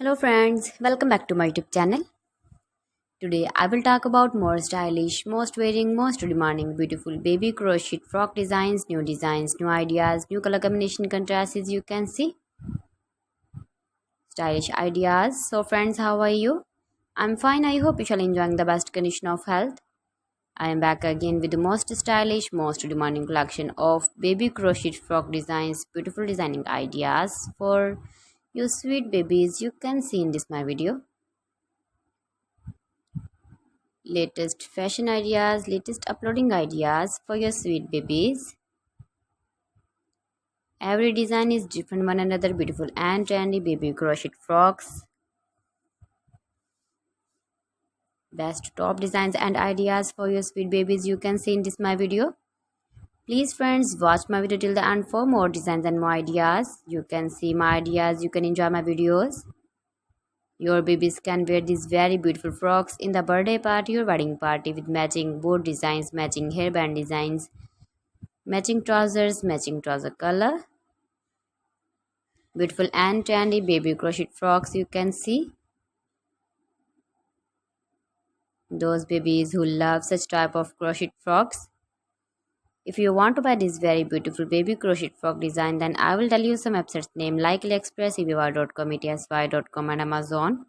Hello friends, welcome back to my YouTube channel. Today I will talk about more stylish, most wearing, most demanding, beautiful baby crochet frock designs, new ideas, new color combination contrasts as you can see. Stylish ideas. So friends, how are you? I'm fine. I hope you shall enjoying the best condition of health. I am back again with the most stylish, most demanding collection of baby crochet frock designs, beautiful designing ideas for you sweet babies you can see in this my video. Latest fashion ideas, latest uploading ideas for your sweet babies. Every design is different one another, beautiful and trendy baby crochet frocks. Best top designs and ideas for your sweet babies you can see in this my video. Please friends, watch my video till the end for more designs and more ideas. You can see my ideas, you can enjoy my videos. Your babies can wear these very beautiful frocks in the birthday party or wedding party with matching board designs, matching hairband designs, matching trouser color. Beautiful and trendy baby crochet frocks you can see. Those babies who love such type of crochet frocks. If you want to buy this very beautiful baby crochet frock design, then I will tell you some websites name like AliExpress, eBay.com, ETSY.com and Amazon.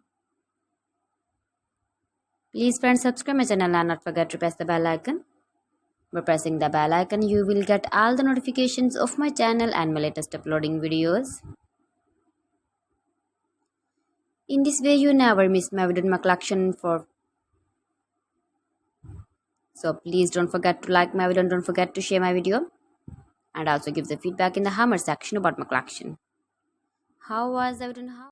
Please friends, subscribe my channel and not forget to press the bell icon. By pressing the bell icon, you will get all the notifications of my channel and my latest uploading videos. In this way, you never miss my video in my collection for. So please don't forget to like my video and don't forget to share my video. And also give the feedback in the hammer section about my collection. How was the video?